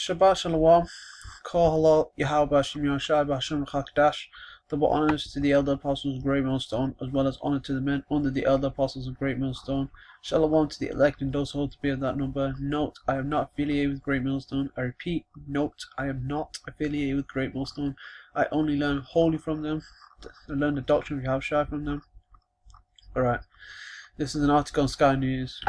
Shabbat Shalom, Kol Halal, Yahweh Hashem Yahushai B'Hashem Chakdash. Double honors to the elder apostles of Great Millstone, as well as honor to the men under the elder apostles of Great Millstone. Shalom to the elect and those who hold to be of that number. Note, I am not affiliated with Great Millstone. I repeat, note, I am not affiliated with Great Millstone. I only learn wholly from them. I learn the doctrine of Yahushai from them. Alright, this is an article on Sky News.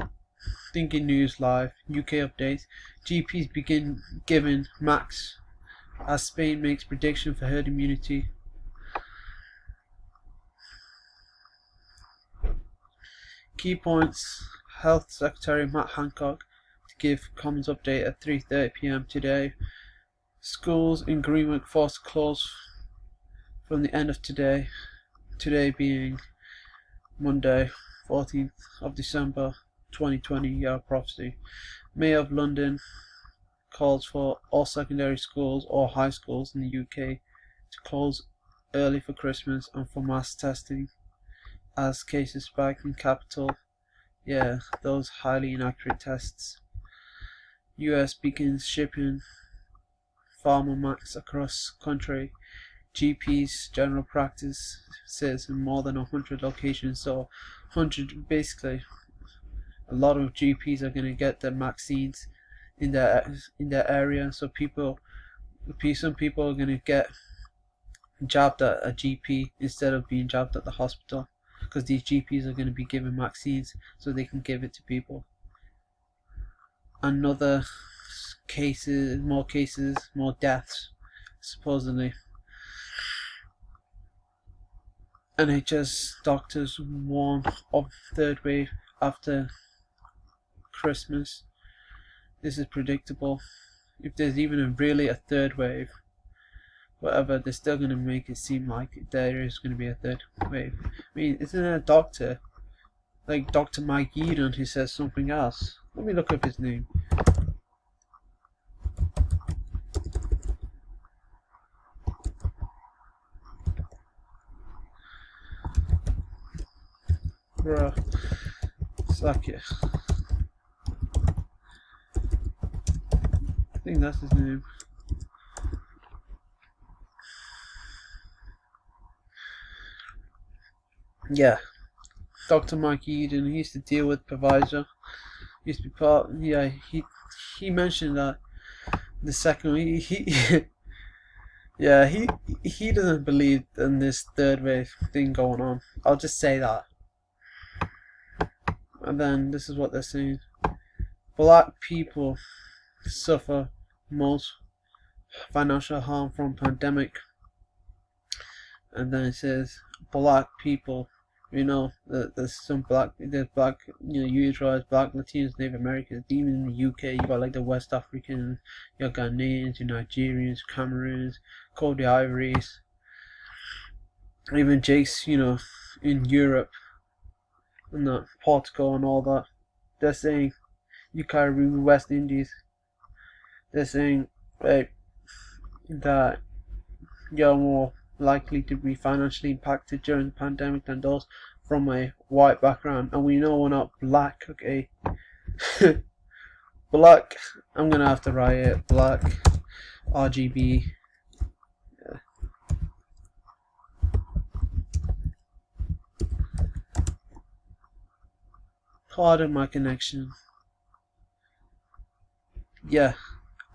Thinking News Live, UK update. GPs begin giving max as Spain makes prediction for herd immunity. Key points: Health Secretary Matt Hancock to give Commons update at 3:30 PM today. Schools in Greenwich forced to close from the end of today. Today being Monday, 14th of December 2020, year of prophecy. Mayor of London calls for all secondary schools or high schools in the UK to close early for Christmas and for mass testing as cases spike in capital. Yeah, those highly inaccurate tests. US begins shipping pharma max across country. GPs general practice says in more than 100 locations, so 100 basically. A lot of GPs are going to get their MaxIns in their area, so some people are going to get jabbed at a GP instead of being jabbed at the hospital, because these GPs are going to be given MaxIns so they can give it to people. Another cases, more deaths, supposedly. NHS doctors warn of third wave after Christmas. This is predictable. If there's even really a third wave, whatever, they're still going to make it seem like there is going to be a third wave. I mean, isn't there a doctor like Dr. Mike Eden who says something else? Let me look up his name. Bruh, suck it. I think that's his name. Yeah, Dr. Mike Eden. He used to deal with Provisor. He used to be part. Yeah, he mentioned that the second yeah, he doesn't believe in this third wave thing going on. I'll just say that. And then this is what they're saying: black people suffer most financial harm from pandemic. And then it says black people, there's black, usually black Latinos, Native Americans. Even in the UK, you got like the West Africans, you got Ghanaians, you Nigerians, Cameroons, Cote d'Ivoires, even Jakes, in Europe and that, Portugal and all that. They're saying UK, West Indies. They're saying that you're more likely to be financially impacted during the pandemic than those from a white background. And we know we're not black, okay? Black, I'm gonna have to write it, black, RGB. Yeah. Pardon my connection. Yeah,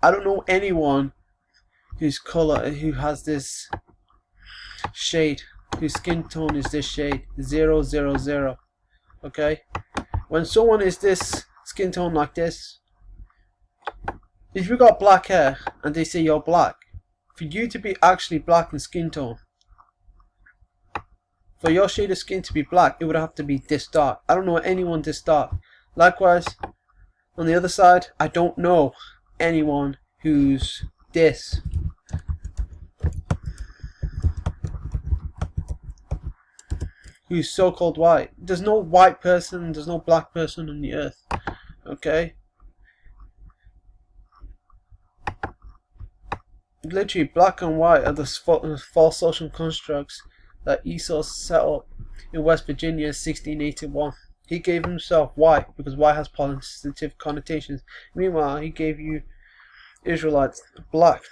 I don't know anyone whose color, who has this shade, whose skin tone is this shade, 000. Okay, when someone is this skin tone like this, if you got black hair and they say you're black, for you to be actually black in skin tone, for your shade of skin to be black, it would have to be this dark. I don't know anyone this dark. Likewise, on the other side, I don't know anyone who's this. Who's so-called white. There's no white person, there's no black person on the earth. Okay? Literally, black and white are the false social constructs that Esau set up in West Virginia in 1681. He gave himself white because white has positive connotations. Meanwhile, he gave you Israelites black,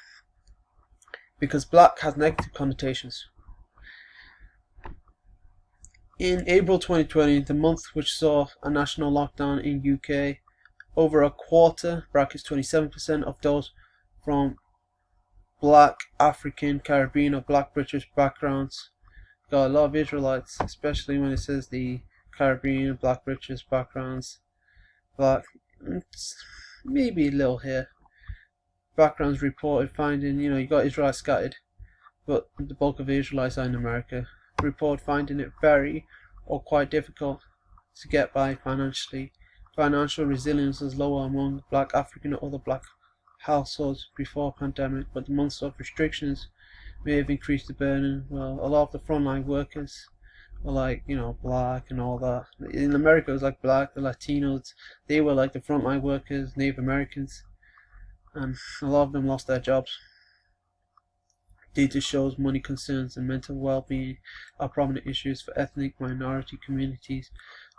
because black has negative connotations. In April 2020, the month which saw a national lockdown in UK, over a quarter, brackets 27%, of those from black, African, Caribbean or black British backgrounds. Got a lot of Israelites, especially when it says the Caribbean, black British backgrounds. Black, maybe a little here. Backgrounds reported finding, you got Israelites scattered, but the bulk of the Israelites are in America. Report finding it very or quite difficult to get by financially. Financial resilience is lower among black, African or other black households before pandemic, but the months of restrictions may have increased the burden. Well, a lot of the frontline workers were like, black and all that. In America it was like black, the Latinos, they were like the frontline workers, Native Americans, and a lot of them lost their jobs. Data shows money concerns and mental well-being are prominent issues for ethnic minority communities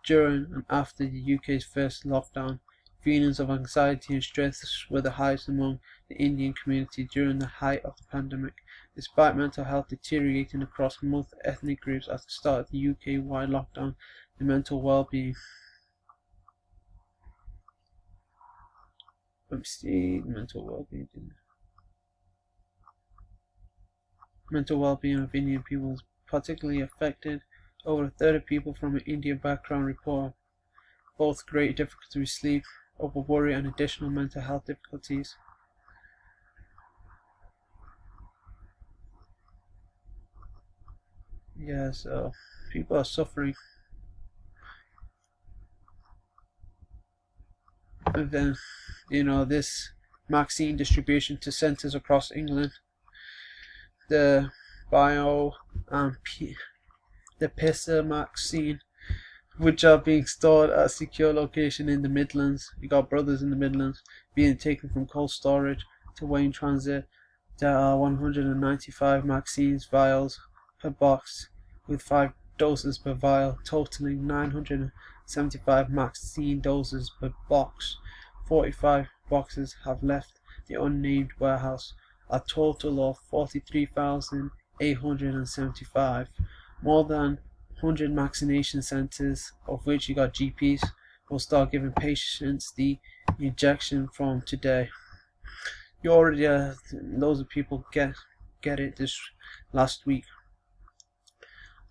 during and after the UK's first lockdown. Feelings of anxiety and stress were the highest among the Indian community during the height of the pandemic, despite mental health deteriorating across most ethnic groups at the start of the UK-wide lockdown. The mental well-being of Indian people was particularly affected. Over a third of people from an Indian background report both great difficulty with sleep, over worry and additional mental health difficulties. Yeah, so people are suffering. And then, this MaxIn distribution to centres across England. The Bio and the Pisa MaxIn, which are being stored at a secure location in the Midlands. You got brothers in the Midlands, being taken from cold storage to Wayne Transit. There are 195 MaxIn vials per box, with 5 doses per vial, totaling 975 MaxIn doses per box. 45 boxes have left the unnamed warehouse, a total of 43,875. More than 100 vaccination centres, of which you got GPs, will start giving patients the injection from today. You already loads of people get it this last week.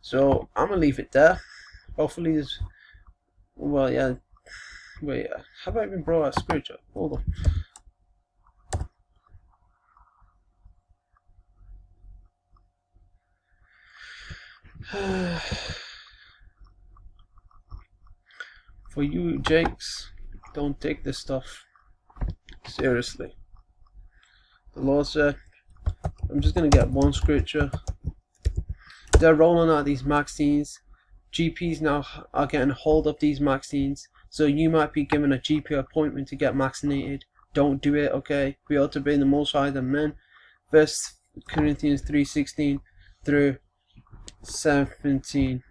So I'm gonna leave it there. Hopefully this, well, yeah. Wait, have I even brought out spiritual? Hold on. For you Jakes, don't take this stuff seriously. The Lord said, I'm just gonna get one scripture. They're rolling out these vaccines. GPs now are getting hold of these vaccines, so you might be given a GP appointment to get vaccinated. Don't do it, okay? We ought to be the Most High than men. 1 Corinthians 3:16 through 17.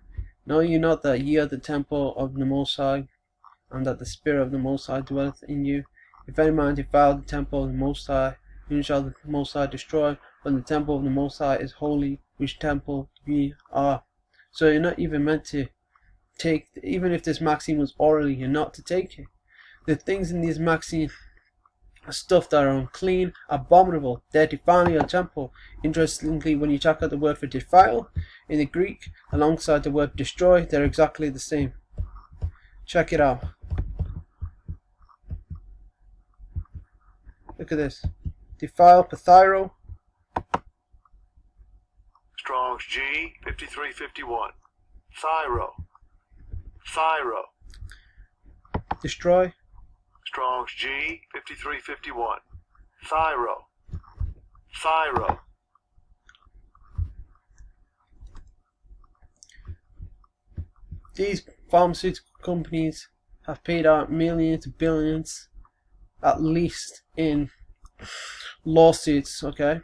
Know ye not that ye are the temple of the Most High, and that the Spirit of the Most High dwelleth in you? If any man defile the temple of the Most High, whom shall the Most High destroy? For the temple of the Most High is holy, which temple ye are. So you're not even meant to take, even if this vaccine was orally, you're not to take it. The things in these vaccines are stuff that are unclean, abominable. They're defiling your temple. Interestingly, when you check out the word for defile in the Greek, alongside the word destroy, they're exactly the same. Check it out. Look at this. Defile, pathyro. Strong's G 5351. Thyro. Destroy. Strong's G 5351. Thyro. These pharmaceutical companies have paid out millions to billions, at least, in lawsuits, okay?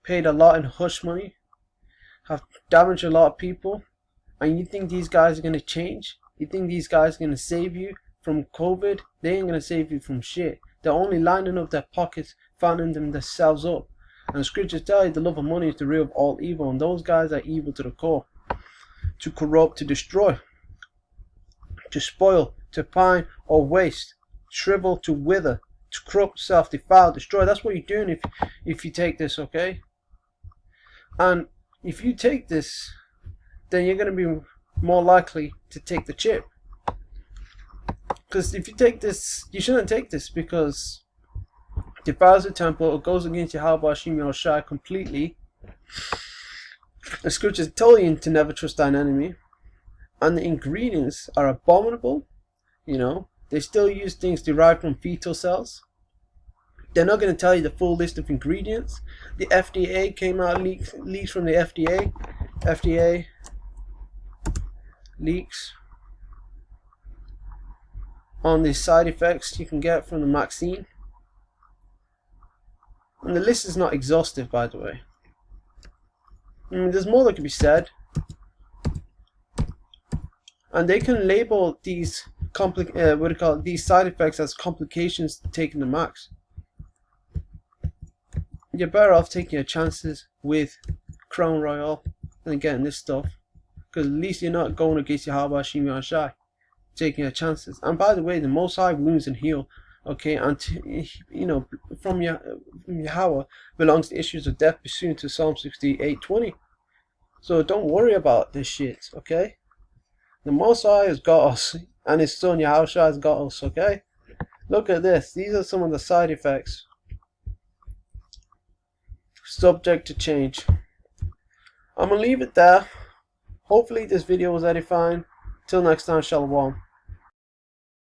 Paid a lot in hush money, have damaged a lot of people, and you think these guys are going to change? You think these guys are going to save you from COVID? They ain't going to save you from shit. They're only lining up their pockets, fanning themselves up. And the scriptures tell you the love of money is the root of all evil, and those guys are evil to the core. To corrupt, to destroy, to spoil, to pine or waste, shrivel, to wither, to corrupt, self-defile, destroy. That's what you're doing if you take this, okay? And if you take this, then you're going to be more likely to take the chip. Because if you take this, you shouldn't take this, because it defiles the temple, it goes against Yahweh Hashem Yahushua completely. The scriptures tell you to never trust thine enemy, and the ingredients are abominable. You know, they still use things derived from fetal cells. They're not going to tell you the full list of ingredients. The FDA came out, leaks from the FDA. FDA leaks on the side effects you can get from the MaxIn. And the list is not exhaustive, by the way. I mean, there's more that can be said. And they can label these these side effects as complications to taking the max. You're better off taking your chances with Crown Royal than getting this stuff, because at least you're not going against Yahweh Hashem Yahushua, taking your chances. And by the way, the Most High wounds and heal, okay, and you know, from Yahweh belongs the issues of death pursuant to Psalm 68:20. So don't worry about this shit, okay? The Most High has got us, and His Son Yahushua has got us, okay? Look at this. These are some of the side effects. Subject to change. I'm gonna leave it there. Hopefully this video was edifying. Till next time, Shalom.